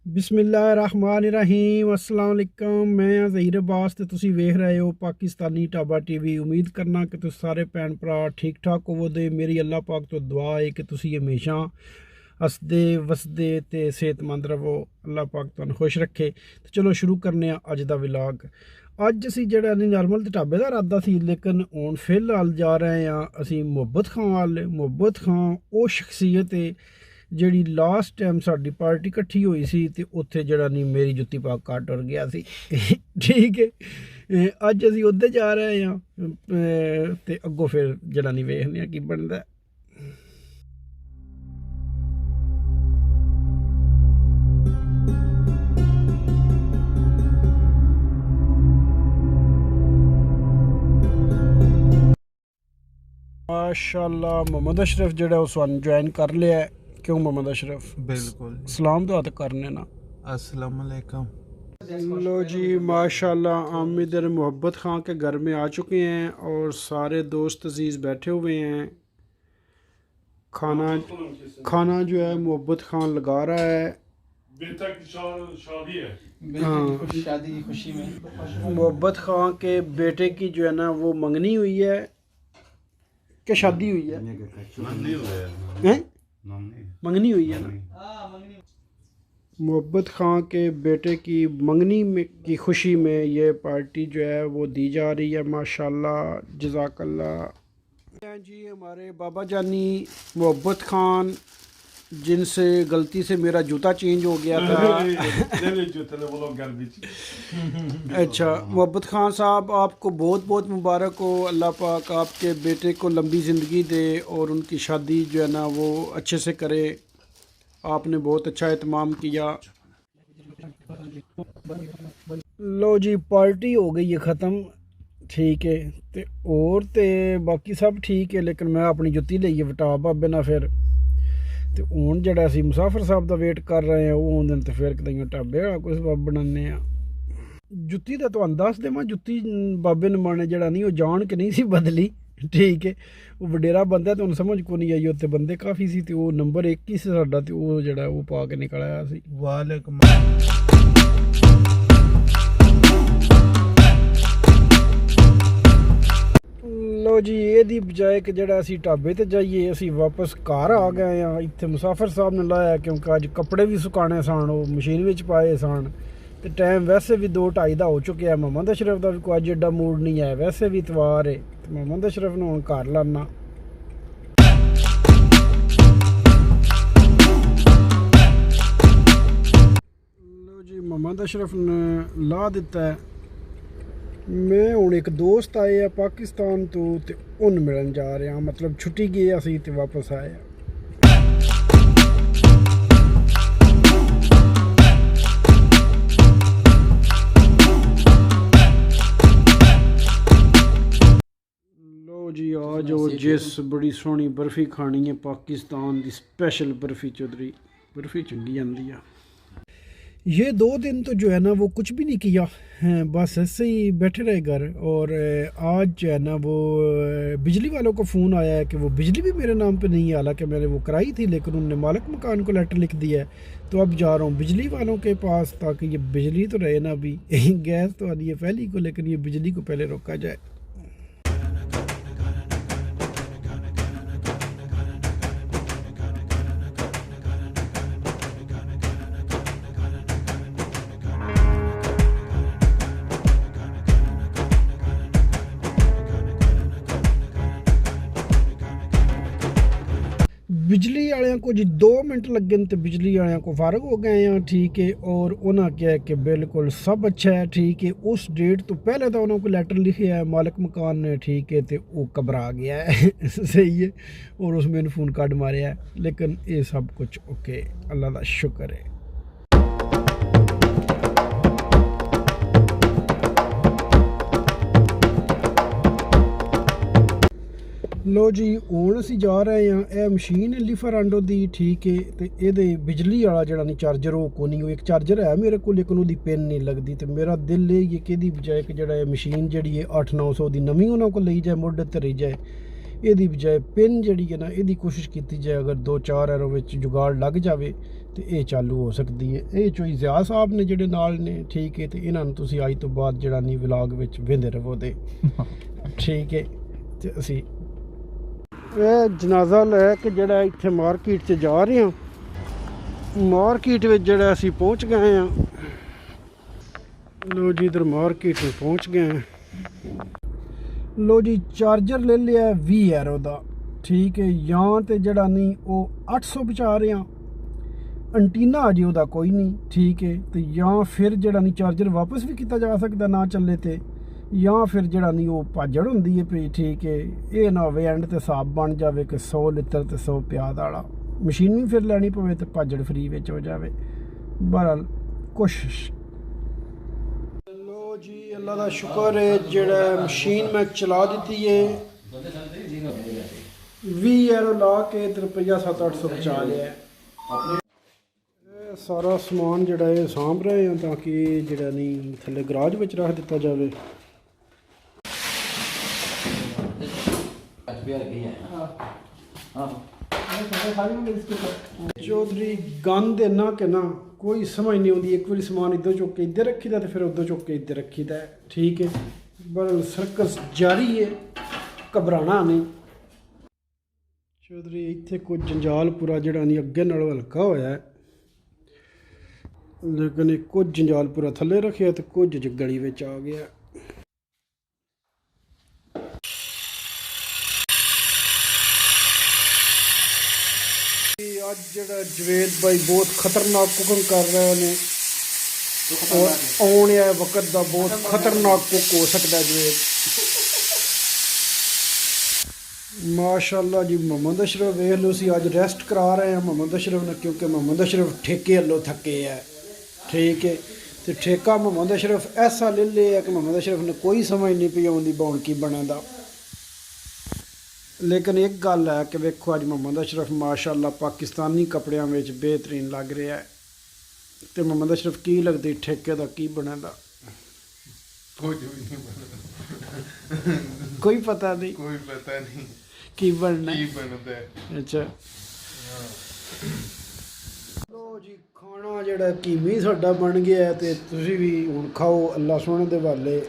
बिस्मिल्लाहिर्रहमानिर्रहीम अस्सलाम वालेकुम। मैं हाँ ज़हीर अब्बास ते तुसी वेख रहे हो पाकिस्तानी ढाबा टीवी। उम्मीद करना कि तुस सारे भैन भरा ठीक ठाक होवो। मेरी अल्लाह पाक तो दुआ है कि तुसी हमेशा हसदे वसदे ते सेहतमंद रवो। अल्लाह पाक तुहानू खुश रखे। तो चलो शुरू करने अज दा व्लॉग। अज असी जेह्ड़ा नॉर्मल ते ढाबे दा इरादा सी, लेकिन हुण फिलहाल जा रहे हैं असी मुहब्बत खां वाले। मुहब्बत खां वो शख्सियत है ਜਿਹੜੀ ਲਾਸਟ ਟਾਈਮ ਸਾਡੀ ਪਾਰਟੀ ਇਕੱਠੀ ਹੋਈ ਸੀ ਤੇ ਉੱਥੇ ਜਿਹੜਾ ਨਹੀਂ ਮੇਰੀ ਜੁੱਤੀ ਪਾ ਕੇ ਟੁਰ ਗਿਆ ਸੀ। ਠੀਕ ਹੈ, ਅੱਜ ਅਸੀਂ ਉੱਧਰ ਜਾ ਰਹੇ ਹਾਂ ਤੇ ਅੱਗੋਂ ਫਿਰ ਜਿਹੜਾ ਨਹੀਂ ਵੇਖਦੇ ਆ ਕੀ ਬਣਦਾ। माशाअल्लाह मोहम्मद अशरफ जो उस ज्वाइन कर लिया है। क्यों मोहम्मद अशरफ? बिल्कुल। सलाम तो हाथ करने ना। अस्सलाम वालेकुम। लो जी माशाल्लाह हम इधर मोहब्बत खां के घर में आ चुके हैं और सारे दोस्त अजीज़ बैठे हुए हैं। खाना जो है मोहब्बत खां लगा रहा है। बेटा की शादी है। हाँ, शादी की खुशी में मोहब्बत खां के बेटे की जो है ना वो मंगनी हुई है कि शादी हुई है? हैं? मंगनी हुई है ना। मोहब्बत खां के बेटे की मंगनी में की खुशी में ये पार्टी जो है वो दी जा रही है। माशाल्लाह जज़ाकल्लाह। जी हमारे बाबा जानी मोहब्बत खान, जिनसे गलती से मेरा जूता चेंज हो गया था। अच्छा मोहब्बत खान साहब, आपको बहुत बहुत मुबारक हो। अल्लाह पाक आपके बेटे को लंबी ज़िंदगी दे और उनकी शादी जो है ना वो अच्छे से करे। आपने बहुत अच्छा एहतमाम किया। लो जी पार्टी हो गई है ख़त्म। ठीक है ते और ते बाकी सब ठीक है, लेकिन मैं अपनी जुत्ती लेइए वटा बाबे ना फिर तो हूँ जरा असी मुसाफिर साहब का वेट कर रहे हैं। वो आते तो फिर कदे ढाबे वाला कुछ बनाने। जुत्ती का तो दस देव, जुत्ती बाबे नमाने जरा नहीं वो जान के नहीं सी बदली। ठीक है, वो वडेरा बंदा तो समझ को नहीं आई। उत्ते बंदे काफ़ी सी तो नंबर 1 ही साडा तो वो जरा वो पा के निकल आया सी। वालेकुम। लो जी ये बजाय कि जरा असी ढाबे ते जाइए असी वापस घर आ गए हैं। इत्थे मुसाफिर साहब ने लाया क्योंकि अज कपड़े भी सुकाने सन, वो मशीन में पाए सन तो टाइम वैसे भी 2-2:30 का हो चुके हैं। मोहम्मद अशरफ का भी कोई अज एडा मूड नहीं है, वैसे भी इतवार है तो मोहम्मद अशरफ ने हुण घर लाना। लो जी मोहम्मद अशरफ ने ला दिता है। मैं हूँ एक दोस्त आए हैं पाकिस्तान तो उन मिलन जा रहे हैं, मतलब छुट्टी गए असी तो वापस आए हैं। लो जी आज और जिस बड़ी सोहनी बर्फी खानी है पाकिस्तान की स्पेशल बर्फी चौधरी बर्फी चंगी जाती है। ये 2 दिन तो जो है ना वो कुछ भी नहीं किया है, बस ऐसे ही बैठे रहे घर। और आज जो है ना वो बिजली वालों को फ़ोन आया है कि वो बिजली भी मेरे नाम पे नहीं है, हालांकि मैंने वो कराई थी लेकिन उन्होंने मालिक मकान को लेटर लिख दिया है। तो अब जा रहा हूँ बिजली वालों के पास ताकि ये बिजली तो रहे ना अभी गैस तो आ रही है पहली को, लेकिन ये बिजली को पहले रोका जाए। बिजली वाले को जी 2 मिनट लगे तो बिजली वाले को फारग हो गए हैं। ठीक है, और उन्होंने क्या है कि बिल्कुल सब अच्छा है। ठीक है, उस डेट तो पहले तो उन्होंने को लेटर लिखे है मालिक मकान ने। ठीक है, तो वो घबरा गया है सही है, और उसमें फ़ोन कार्ड मारे है, लेकिन ये सब कुछ ओके, अल्लाह का शुक्र है। लो जी हूँ असी जा रहे हैं। यह मशीन है लिफरांडो की। ठीक है, तो ये बिजली वाला जरा नहीं चार्जर वो को नहीं, एक चार्जर है मेरे को लेकिन वो पिन नहीं लगती। तो मेरा दिल है ये कि बजाय कि जरा मशीन जी 800-900 की नवी उन्होंने को ली जाए मुड ते रही जाए। ਇਹਦੀ ਬਜਾਏ ਪਿੰਨ ਜਿਹੜੀ ਹੈ ਨਾ ਇਹਦੀ ਕੋਸ਼ਿਸ਼ ਕੀਤੀ ਜਾਏ, ਅਗਰ 2-4 ਐਰੋ ਵਿੱਚ ਜੁਗਾੜ ਲੱਗ ਜਾਵੇ ਤੇ ਇਹ ਚਾਲੂ ਹੋ ਸਕਦੀ ਹੈ। ਇਹ ਚੋਈ ਜ਼ਿਆ ਸਾਹਿਬ ਨੇ ਜਿਹੜੇ ਨਾਲ ਨੇ, ਠੀਕ ਹੈ, ਤੇ ਇਹਨਾਂ ਨੂੰ ਤੁਸੀਂ ਅੱਜ ਤੋਂ ਬਾਅਦ ਜਿਹੜਾ ਨਹੀਂ ਵਲੌਗ ਵਿੱਚ ਵਹਿੰਦੇ ਰਹੋ ਦੇ ਠੀਕ ਹੈ। ਤੇ ਅਸੀਂ ਇਹ ਜਨਾਜ਼ਾ ਲੈ ਕੇ ਜਿਹੜਾ ਇੱਥੇ ਮਾਰਕੀਟ 'ਚ ਜਾ ਰਹੇ ਹਾਂ। ਮਾਰਕੀਟ ਵਿੱਚ ਜਿਹੜਾ ਅਸੀਂ ਪਹੁੰਚ ਗਏ ਹਾਂ। ਲੋ ਜੀ ਇਧਰ ਮਾਰਕੀਟ ਨੂੰ ਪਹੁੰਚ ਗਏ ਹਾਂ। ਲੋ ਜੀ ਚਾਰਜਰ ਲੈ ਲਿਆ 20 ਐਰੋ ਦਾ, ਠੀਕ ਹੈ, ਜਾਂ ਤੇ ਜਿਹੜਾ ਨਹੀਂ ਉਹ 800 ਬਚਾ ਰਹੇ ਹਾਂ, ਐਂਟੀਨਾ ਅਜੇ ਉਹਦਾ ਕੋਈ ਨਹੀਂ, ਠੀਕ ਹੈ, ਤੇ ਜਾਂ ਫਿਰ ਜਿਹੜਾ ਨਹੀਂ ਚਾਰਜਰ ਵਾਪਸ ਵੀ ਕੀਤਾ ਜਾ ਸਕਦਾ ਨਾ ਚੱਲੇ ਤੇ, ਜਾਂ ਫਿਰ ਜਿਹੜਾ ਨਹੀਂ ਉਹ ਭਾਜੜ ਹੁੰਦੀ ਹੈ ਪਈ, ਠੀਕ ਹੈ। ਇਹ ਨਾ ਹੋਵੇ ਐਂਡ ਤੇ ਹਿਸਾਬ ਬਣ ਜਾਵੇ ਕਿ 100 ਲਿੱਤਰ ਤੇ 100 ਪਿਆਜ਼ ਵਾਲਾ, ਮਸ਼ੀਨ ਵੀ ਫਿਰ ਲੈਣੀ ਪਵੇ ਤੇ ਭਾਜੜ ਫਰੀ ਵਿੱਚ ਹੋ ਜਾਵੇ। ਬਹਰਹਾਲ ਕੋਸ਼ਿਸ਼। ਲੋ ਜੀ ਅੱਲਾ ਦਾ ਸ਼ੁਕਰ ਹੈ ਜਿਹੜਾ ਮਸ਼ੀਨ ਮੈਂ ਚਲਾ ਦਿੱਤੀ ਹੈ। 20 ਐਰੋ ਲਾ ਕੇ ਤੇ ਰੁਪਈਆ 700-800 ਬਚਾ ਲਿਆ। ਇਹ ਸਾਰਾ ਸਮਾਨ ਜਿਹੜਾ ਇਹ ਸਾਂਭ ਰਹੇ ਹਾਂ ਤਾਂ ਕਿ ਜਿਹੜਾ ਨਹੀਂ ਥੱਲੇ ਗਰਾਜ ਵਿੱਚ ਰੱਖ ਦਿੱਤਾ ਜਾਵੇ। ਚੌਧਰੀ ਗੰਦ ਇੰਨਾ ਕਿ ਨਾ ਕੋਈ ਸਮਝ ਨਹੀਂ ਆਉਂਦੀ। ਇੱਕ ਵਾਰੀ ਸਮਾਨ ਇੱਧਰ ਚੁੱਕ ਕੇ ਇੱਧਰ ਰੱਖੀਦਾ ਤੇ ਫਿਰ ਉੱਧਰ ਚੁੱਕ ਕੇ ਇੱਧਰ ਰੱਖੀਦਾ, ਠੀਕ ਹੈ। ਬਹਰਹਾਲ ਸਰਕਸ ਜਾਰੀ ਹੈ, ਘਬਰਾਣਾ ਨਹੀਂ। ਚੌਧਰੀ ਇੱਥੇ ਕੁਝ ਜੰਜਾਲ ਪੂਰਾ ਜਿਹੜਾ ਨਹੀਂ ਅੱਗੇ ਨਾਲੋਂ ਹਲਕਾ ਹੋਇਆ ਹੈ, ਲੇਕਿਨ ਇਹ ਕੁਝ ਜੰਜਾਲ ਪੂਰਾ ਥੱਲੇ ਰੱਖਿਆ ਤੇ ਕੁਝ ਗਲੀ ਵਿੱਚ ਆ ਗਿਆ। ਅੱਜ ਜਿਹੜਾ ਜਵੇਦ ਭਾਈ ਬਹੁਤ ਖਤਰਨਾਕ ਕੁਕਿੰਗ ਕਰ ਰਹੇ ਨੇ ਔਰ ਆਉਣ ਵਾਲੇ ਵਕਤ ਦਾ ਬਹੁਤ ਖਤਰਨਾਕ ਕੁੱਕ ਹੋ ਸਕਦਾ ਜਵੇਦ। ਮਾਸ਼ਾਅੱਲਾ ਜੀ ਮੁਹੰਮਦ ਅਸ਼ਰਫ ਵੇਖ ਲਓ, ਅਸੀਂ ਅੱਜ ਰੈਸਟ ਕਰਾ ਰਹੇ ਹਾਂ ਮੁਹੰਮਦ ਅਸ਼ਰਫ ਨੇ, ਕਿਉਂਕਿ ਮੁਹੰਮਦ ਅਸ਼ਰਫ ਠੇਕੇ ਵੱਲੋਂ ਥੱਕੇ ਹੈ, ਠੀਕ ਹੈ। ਤੇ ਠੇਕਾ ਮੁਹੰਮਦ ਅਸ਼ਰਫ ਐਸਾ ਲੈ ਲਿਆ ਕਿ ਮੁਹੰਮਦ ਅਸ਼ਰਫ ਨੇ ਕੋਈ ਸਮਝ ਨਹੀਂ ਪਈ ਆਉਂਦੀ ਬੌਣ ਕੀ ਬਣਦਾ। ਲੇਕਿਨ ਇੱਕ ਗੱਲ ਹੈ ਕਿ ਵੇਖੋ ਅੱਜ ਮੁਹੰਮਦ ਅਸ਼ਰਫ ਮਾਸ਼ਾਅੱਲਾ ਪਾਕਿਸਤਾਨੀ ਕੱਪੜਿਆਂ ਵਿੱਚ ਬਿਹਤਰੀਨ ਲੱਗ ਰਿਹਾ ਹੈ। ਤੇ ਮੁਹੰਮਦ ਅਸ਼ਰਫ ਕੀ ਲੱਗਦੀ ਠੇਕੇ ਦਾ ਕੀ ਬਣਦਾ? ਕੋਈ ਪਤਾ ਨਹੀਂ, ਕੋਈ ਪਤਾ ਨਹੀਂ ਕੀ ਬਣਨਾ ਕੀ ਬਣਦਾ ਹੈ। ਅੱਛਾ ਲੋ ਜੀ ਖਾਣਾ ਜਿਹੜਾ ਕੀਮੀ ਸਾਡਾ ਬਣ ਗਿਆ ਤੇ ਤੁਸੀਂ ਵੀ ਹੁਣ ਖਾਓ, ਅੱਲਾ ਸੋਹਣੇ ਦੇ ਵਾਲੇ।